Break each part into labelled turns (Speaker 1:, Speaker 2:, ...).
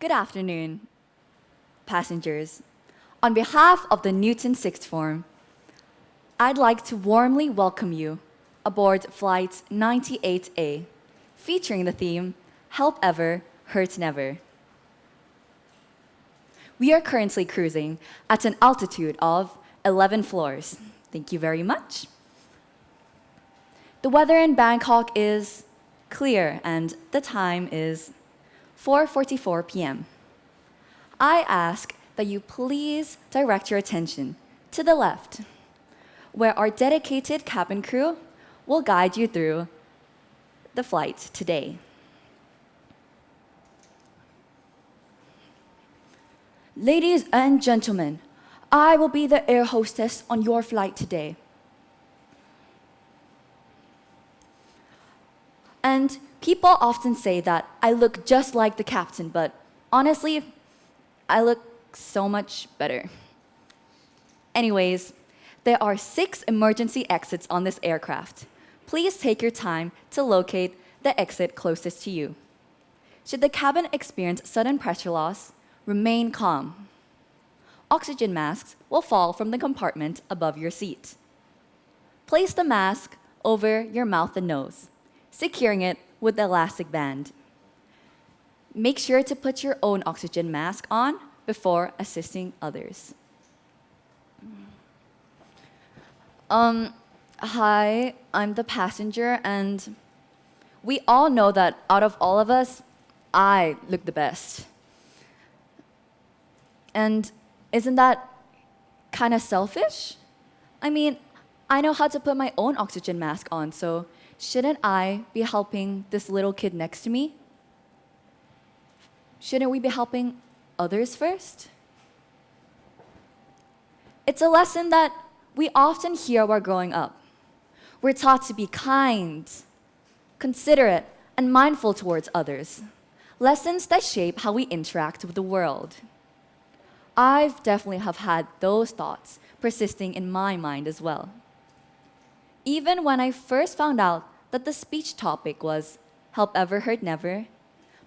Speaker 1: Good afternoon, passengers. On behalf of the Newton Sixth Form, I'd like to warmly welcome you aboard Flight 98A, featuring the theme, Help Ever, Hurt Never. We are currently cruising at an altitude of 11 floors. Thank you very much. The weather in Bangkok is clear and the time is 4:44 p.m. I ask that you please direct your attention to the left, where our dedicated cabin crew will guide you through the flight today. Ladies and gentlemen, I will be the air hostess on your flight today. And people often say that I look just like the captain, but honestly, I look so much better. Anyways, there are 6 emergency exits on this aircraft. Please take your time to locate the exit closest to you. Should the cabin experience sudden pressure loss, remain calm. Oxygen masks will fall from the compartment above your seat. Place the mask over your mouth and nose, securing it with the elastic band. Make sure to put your own oxygen mask on before assisting others. Hi, I'm the passenger, and we all know that out of all of us, I look the best. And isn't that kind of selfish? I mean, I know how to put my own oxygen mask on, so shouldn't I be helping this little kid next to me? Shouldn't we be helping others first? It's a lesson that we often hear while growing up. We're taught to be kind, considerate, and mindful towards others. Lessons that shape how we interact with the world. I've definitely have had those thoughts persisting in my mind as well. Even when I first found out that the speech topic was help ever, hurt never,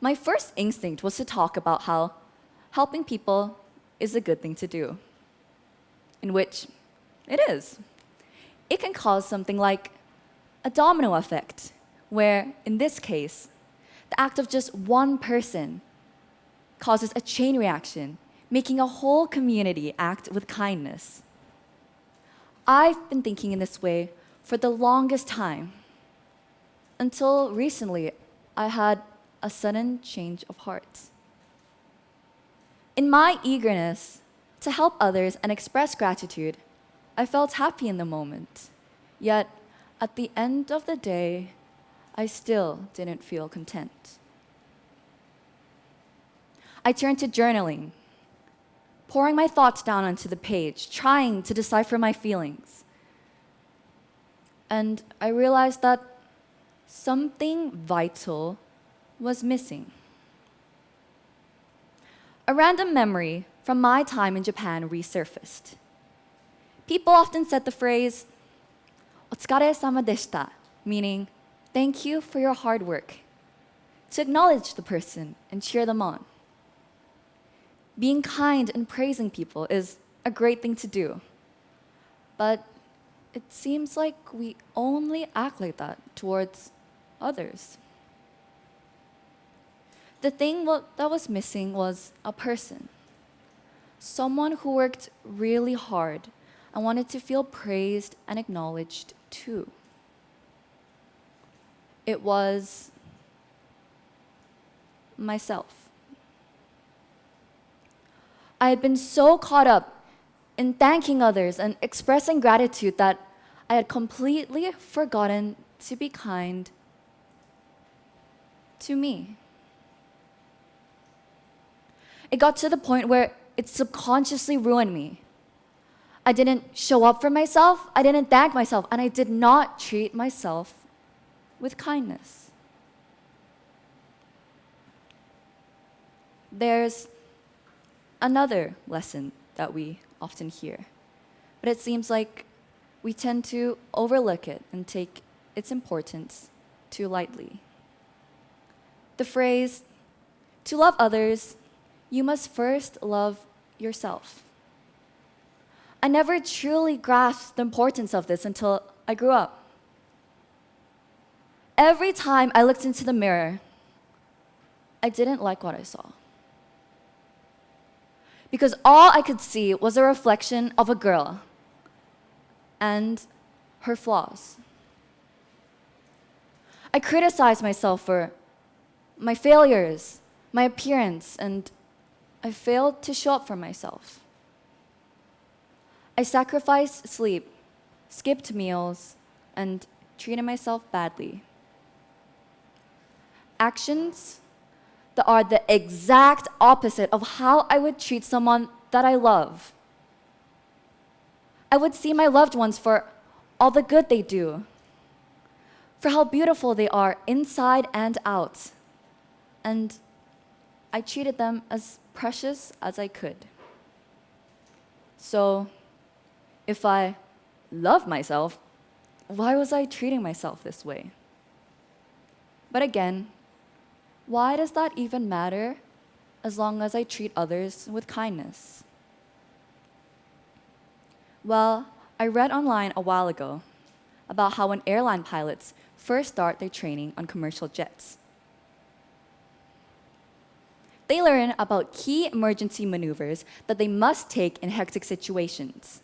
Speaker 1: my first instinct was to talk about how helping people is a good thing to do. In which it is. It can cause something like a domino effect, where in this case, the act of just one person causes a chain reaction, making a whole community act with kindness. I've been thinking in this way for the longest time, until recently I had a sudden change of heart. In my eagerness to help others and express gratitude, I felt happy in the moment. Yet, at the end of the day, I still didn't feel content. I turned to journaling, pouring my thoughts down onto the page, trying to decipher my feelings. And I realized that something vital was missing. A random memory from my time in Japan resurfaced. People often said the phrase, "Otsukare-sama deshita," meaning, thank you for your hard work, to acknowledge the person and cheer them on. Being kind and praising people is a great thing to do. But it seems like we only act like that towards others. The thing that was missing was a person. Someone who worked really hard and wanted to feel praised and acknowledged too. It was myself. I had been so caught up in thanking others and expressing gratitude that I had completely forgotten to be kind to me. It got to the point where it subconsciously ruined me. I didn't show up for myself, I didn't thank myself, and I did not treat myself with kindness. There's another lesson that we often hear, but it seems like we tend to overlook it and take its importance too lightly. The phrase, "to love others you must first love yourself. I never truly grasped the importance of this until I grew up. Every time I looked into the mirror, I didn't like what I saw. Because all I could see was a reflection of a girl and her flaws. I criticized myself for my failures, my appearance, and I failed to show up for myself. I sacrificed sleep, skipped meals, and treated myself badly. Actions that are the exact opposite of how I would treat someone that I love. I would see my loved ones for all the good they do, for how beautiful they are inside and out, and I treated them as precious as I could. So, if I love myself, why was I treating myself this way? But again, why does that even matter as long as I treat others with kindness? Well, I read online a while ago about how when airline pilots first start their training on commercial jets, they learn about key emergency maneuvers that they must take in hectic situations.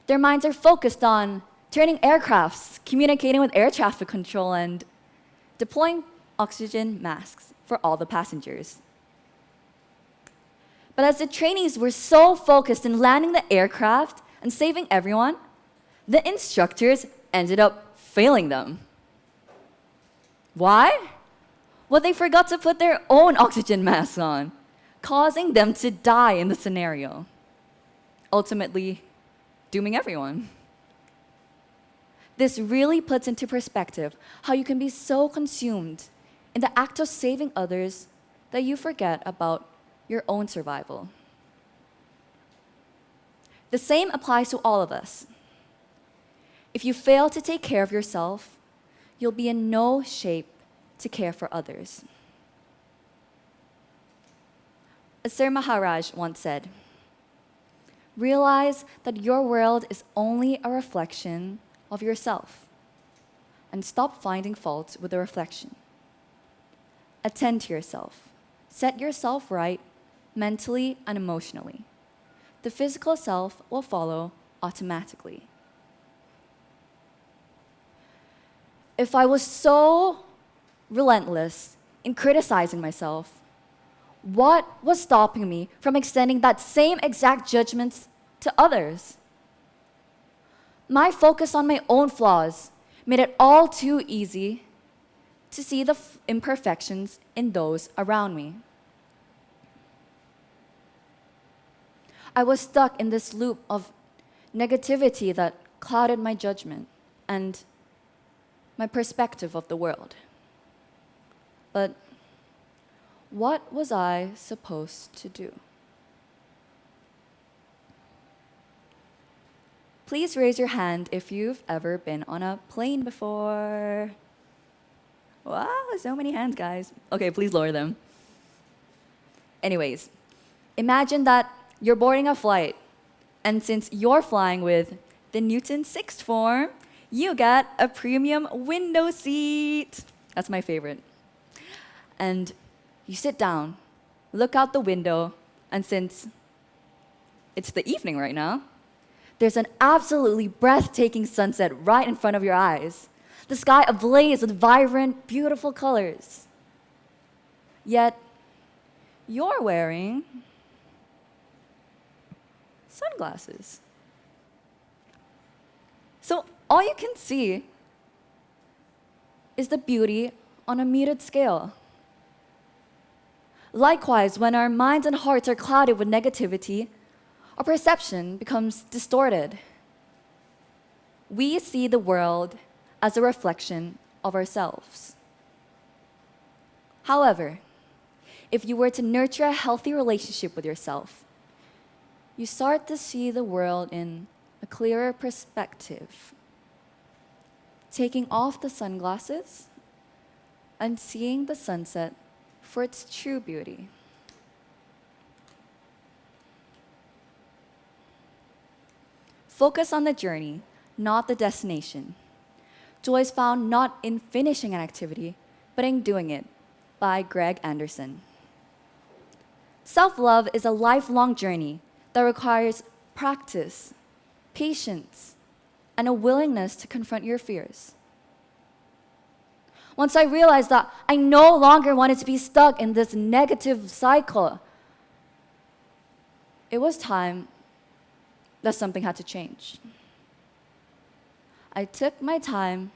Speaker 1: Their minds are focused on turning aircrafts, communicating with air traffic control, and deploying oxygen masks for all the passengers. But as the trainees were so focused in landing the aircraft and saving everyone, the instructors ended up failing them. Why? Well, they forgot to put their own oxygen masks on, causing them to die in the scenario, ultimately dooming everyone. This really puts into perspective how you can be so consumed in the act of saving others that you forget about your own survival. The same applies to all of us. If you fail to take care of yourself, you'll be in no shape to care for others. As Sir Maharaj once said, realize that your world is only a reflection of yourself, and stop finding fault with the reflection. Attend to yourself. Set yourself right mentally and emotionally. The physical self will follow automatically. If I was so relentless in criticizing myself, what was stopping me from extending that same exact judgments to others? My focus on my own flaws made it all too easy to see the imperfections in those around me. I was stuck in this loop of negativity that clouded my judgment and my perspective of the world. But what was I supposed to do? Please raise your hand if you've ever been on a plane before. Wow, so many hands, guys. Okay, please lower them. Anyways, imagine that you're boarding a flight, and since you're flying with the Newton sixth form, you got a premium window seat. That's my favorite. And you sit down, look out the window, and since it's the evening right now, there's an absolutely breathtaking sunset right in front of your eyes. The sky ablaze with vibrant, beautiful colors. Yet, you're wearing sunglasses. So all you can see is the beauty on a muted scale. Likewise, when our minds and hearts are clouded with negativity, our perception becomes distorted. We see the world as a reflection of ourselves. However, if you were to nurture a healthy relationship with yourself, you start to see the world in a clearer perspective, taking off the sunglasses and seeing the sunset for its true beauty. Focus on the journey, not the destination. Joy is found not in finishing an activity, but in doing it, by Greg Anderson. Self-love is a lifelong journey that requires practice, patience, and a willingness to confront your fears. Once I realized that I no longer wanted to be stuck in this negative cycle, it was time that something had to change. I took my time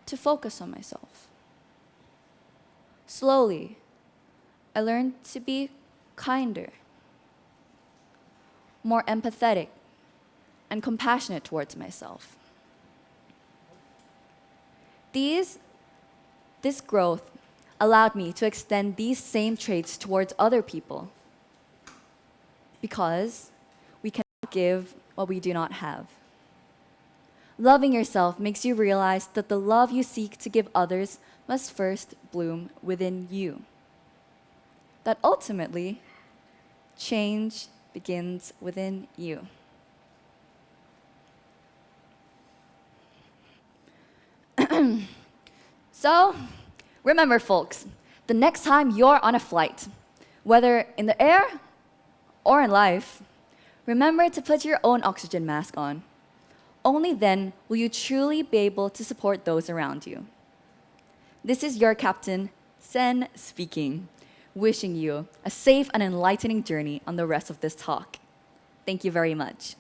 Speaker 1: to focus on myself. Slowly, I learned to be kinder, more empathetic, and compassionate towards myself. This growth allowed me to extend these same traits towards other people, because we cannot give what we do not have. Loving yourself makes you realize that the love you seek to give others must first bloom within you. That ultimately, change begins within you. So, remember folks, the next time you're on a flight, whether in the air or in life, remember to put your own oxygen mask on. Only then will you truly be able to support those around you. This is your captain, Sen, speaking, wishing you a safe and enlightening journey on the rest of this talk. Thank you very much.